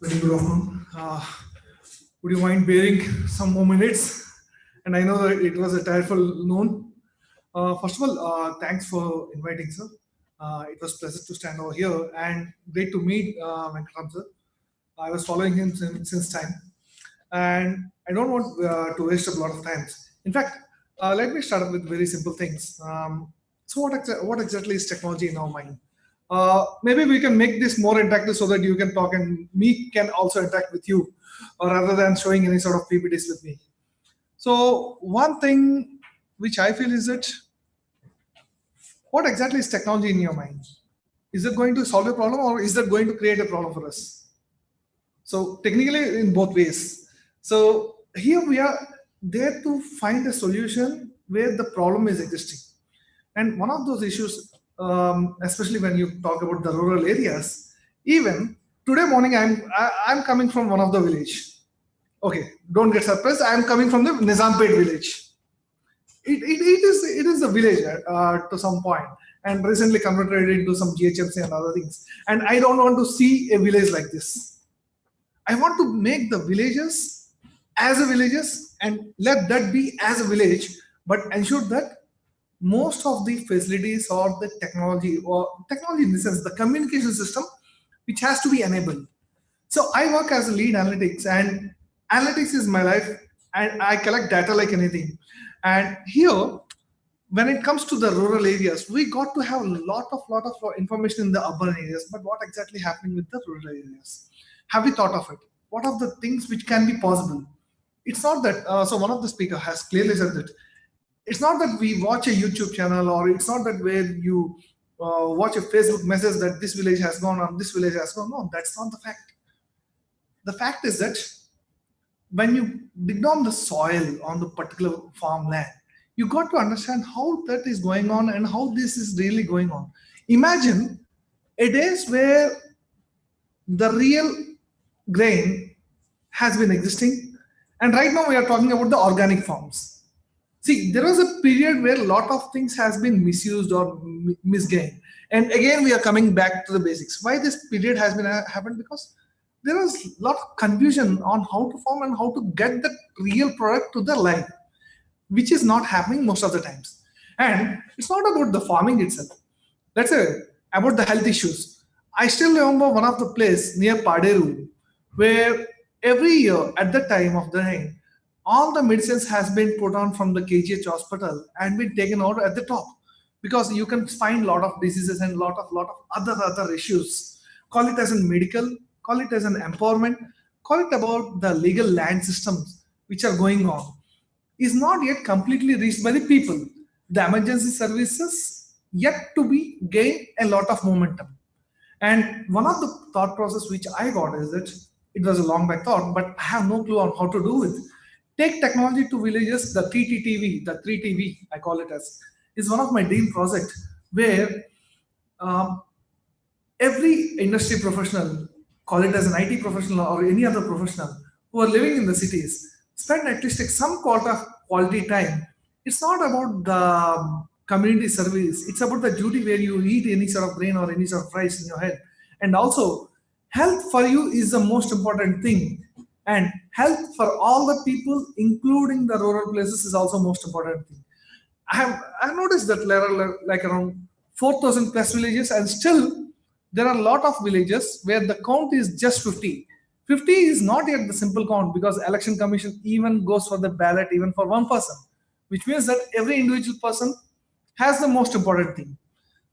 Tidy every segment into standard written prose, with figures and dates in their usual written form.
Very good afternoon. Would you mind bearing some more minutes? And I know that it was a tireful noon. First of all, thanks for inviting, sir. It was pleasant to stand over here and great to meet Venkatam, sir. I was following him since time, and I don't want to waste a lot of time. In fact, let me start with very simple things. So, what exactly is technology in our mind? Maybe we can make this more interactive so that you can talk and me can also interact with you, rather than showing any sort of PPTs with me. So, one thing which I feel is that what exactly is technology in your mind? Is it going to solve a problem or is it going to create a problem for us? So technically in both ways. So here we are there to find a solution where the problem is existing. And one of those issues, especially when you talk about the rural areas, even today morning I'm coming from one of the village. Okay, don't get surprised. I'm coming from the Nizampet village. It is a village to some point, and recently converted into some GHMC and other things. And I don't want to see a village like this. I want to make the villages as a villages and let that be as a village, but ensure that most of the facilities or the technology in the sense the communication system which has to be enabled. So I work as a lead analytics, and analytics is my life, and I collect data like anything. And here, when it comes to the rural areas, we got to have a lot of information in the urban areas. But what exactly happening with the rural areas? Have we thought of it? What are the things which can be possible? It's not that. So one of the speaker has clearly said that it's not that we watch a YouTube channel, or it's not that where you watch a Facebook message that this village has gone or this village has gone. No, that's not the fact. The fact is that when you dig down the soil on the particular farmland, you got to understand how that is going on and how this is really going on. Imagine a days where the real grain has been existing, and right now we are talking about the organic farms. See, there was a period where a lot of things has been misused or misgained, and again we are coming back to the basics. Why this period has been happened? Because there was a lot of confusion on how to farm and how to get the real product to the line, which is not happening most of the times. And it's not about the farming itself. Let's say about the health issues. I still remember one of the place near Paderu, where every year at the time of the rain, all the medicines has been put on from the KGH hospital and been taken out at the top, because you can find a lot of diseases and lot of other issues. Call it as a medical, call it as an empowerment, call it about the legal land systems which are going on, is not yet completely reached by the people. The emergency services yet to be gain a lot of momentum. And one of the thought process which I got is that it was a long back thought, but I have no clue on how to do it. Take technology to villages, the 3TTV, the 3TV, I call it as, is one of my dream project where every industry professional, call it as an IT professional or any other professional who are living in the cities, spend at least some quality time. It's not about the community service. It's about the duty where you eat any sort of grain or any sort of rice in your head. And also, health for you is the most important thing. And health for all the people, including the rural places, is also most important thing. I've noticed that there are like around 4,000 plus villages, and still there are a lot of villages where the count is just 50. 50 is not yet the simple count, because election commission even goes for the ballot even for one person, which means that every individual person has the most important thing.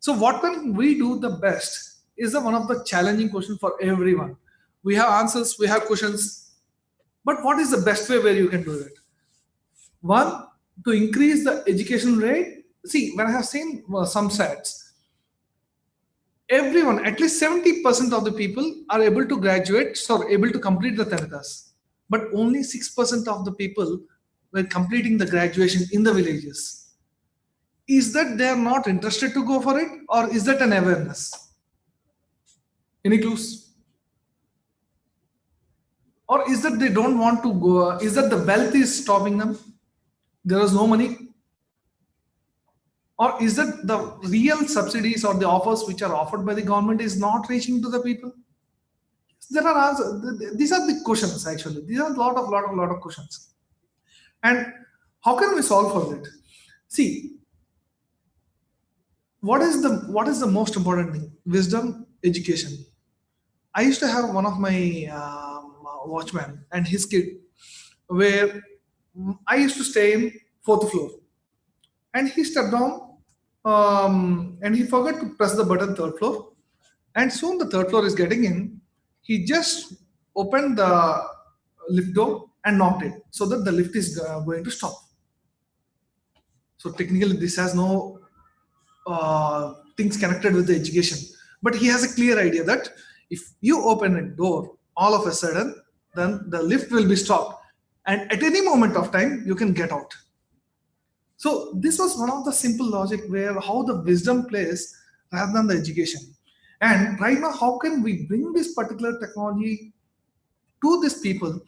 So what can we do the best is one of the challenging question for everyone. We have answers, we have questions, but what is the best way where you can do it? One, to increase the education rate. See, when I have seen some stats, everyone, at least 70% of the people are able to graduate, so able to complete the tarikas, but only 6% of the people were completing the graduation in the villages. Is that they are not interested to go for it, or is that an awareness? Any clues? Or is that they don't want to go? Is that the wealth is stopping them? There is no money? Or is that the real subsidies or the offers which are offered by the government is not reaching to the people? There are answers. These are the questions actually. These are a lot of questions. And how can we solve for that? See, what is the most important thing? Wisdom, education. I used to have one of my watchman and his kid, where I used to stay in fourth floor, and he stepped down, and he forgot to press the button third floor, and soon the third floor is getting in. He just opened the lift door and knocked it so that the lift is going to stop. So technically, this has no things connected with the education, but he has a clear idea that if you open a door, all of a sudden, then the lift will be stopped, and at any moment of time, you can get out. So this was one of the simple logic where how the wisdom plays rather than the education. And right now, how can we bring this particular technology to these people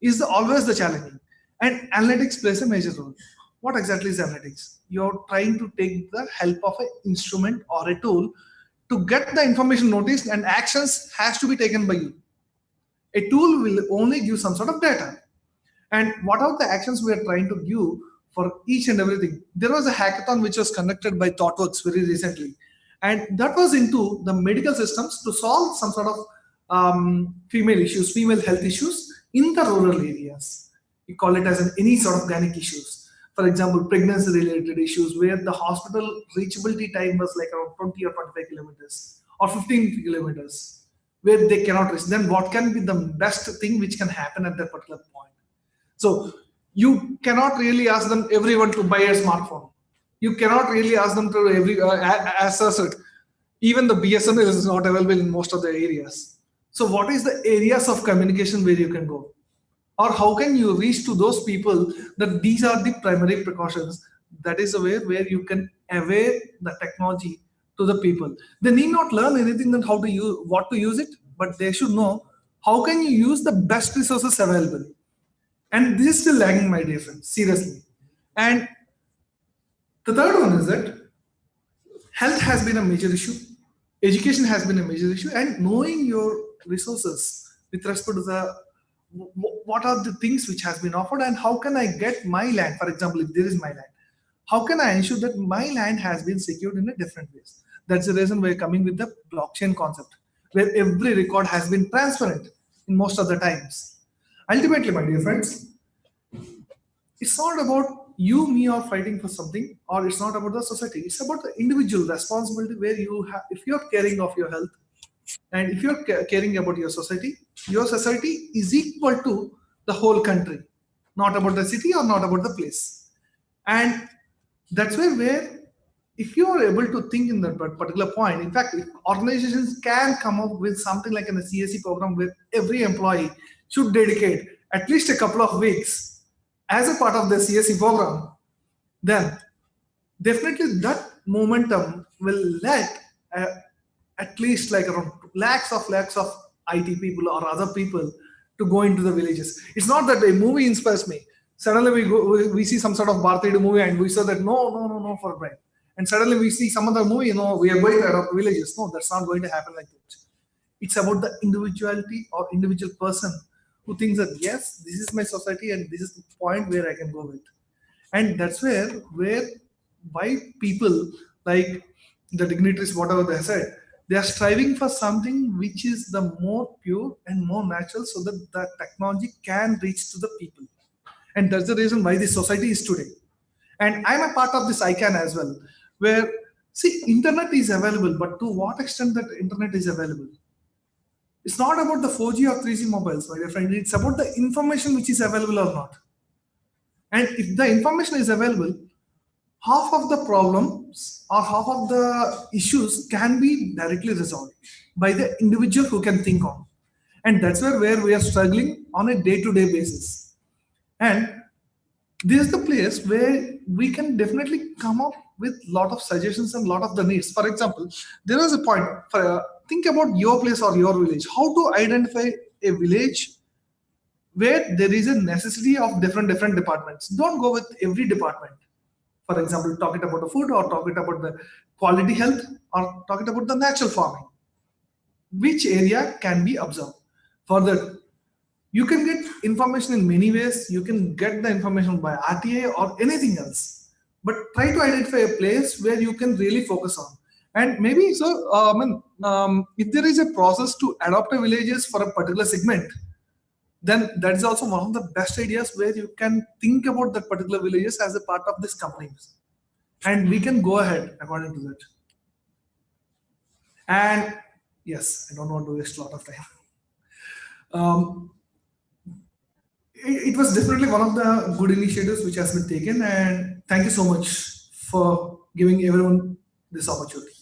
is always the challenging. And analytics plays a major role. What exactly is analytics? You're trying to take the help of an instrument or a tool to get the information noticed, and actions has to be taken by you. A tool will only give some sort of data. And what are the actions we are trying to give for each and everything? There was a hackathon which was conducted by ThoughtWorks very recently, and that was into the medical systems to solve some sort of female health issues in the rural areas. We call it as any sort of gynec issues. For example, pregnancy related issues where the hospital reachability time was like around 20 or 25 kilometers or 15 kilometers, where they cannot reach. Then what can be the best thing which can happen at that particular point? So you cannot really ask them everyone to buy a smartphone. You cannot really ask them to access it. Even the BSNL is not available in most of the areas. So what is the areas of communication where you can go? Or how can you reach to those people that these are the primary precautions? That is a way where you can aware the technology to the people. They need not learn anything than how to use, what to use it, but they should know how can you use the best resources available. And this is still lagging, my dear friends, seriously. And the third one is that health has been a major issue, education has been a major issue, and knowing your resources with respect to the what are the things which has been offered and how can I get my land. For example, if there is my land, how can I ensure that my land has been secured in a different ways? That's the reason we're coming with the blockchain concept, where every record has been transparent in most of the times. Ultimately, my dear friends, it's not about you, me, or fighting for something, or it's not about the society. It's about the individual responsibility where you have, if you're caring of your health, and if you're caring about your society is equal to the whole country, not about the city or not about the place. And that's where if you are able to think in that particular point, in fact, if organizations can come up with something like a CSC program where every employee should dedicate at least a couple of weeks as a part of the CSC program, then definitely that momentum will let at least like around lakhs of IT people or other people to go into the villages. It's not that a movie inspires me. Suddenly we see some sort of Bharatiya movie and we say that no for a break. And suddenly we see some other movie, we are going to adopt villages. No, that's not going to happen like that. It's about the individuality or individual person who thinks that yes, this is my society and this is the point where I can go with. And that's why people like the dignitaries, whatever they said, they are striving for something which is the more pure and more natural so that the technology can reach to the people. And that's the reason why this society is today. And I'm a part of this ICANN as well, where, see, internet is available, but to what extent that internet is available? It's not about the 4G or 3G mobiles, my dear friend. It's about the information which is available or not. And if the information is available, half of the problems or half of the issues can be directly resolved by the individual who can think on. And that's where we are struggling on a day-to-day basis. And this is the place where we can definitely come up with a lot of suggestions and a lot of the needs. For example, there was a point, think about your place or your village. How to identify a village where there is a necessity of different departments. Don't go with every department. For example, talk it about the food or talk it about the quality health or talk it about the natural farming. Which area can be observed? For that, you can get information in many ways. You can get the information by RTA or anything else, but try to identify a place where you can really focus on. And maybe so, if there is a process to adopt a villages for a particular segment, then that is also one of the best ideas where you can think about that particular villages as a part of this company, and we can go ahead according to that. And yes, I don't want to waste a lot of time. It was definitely one of the good initiatives which has been taken, and thank you so much for giving everyone this opportunity.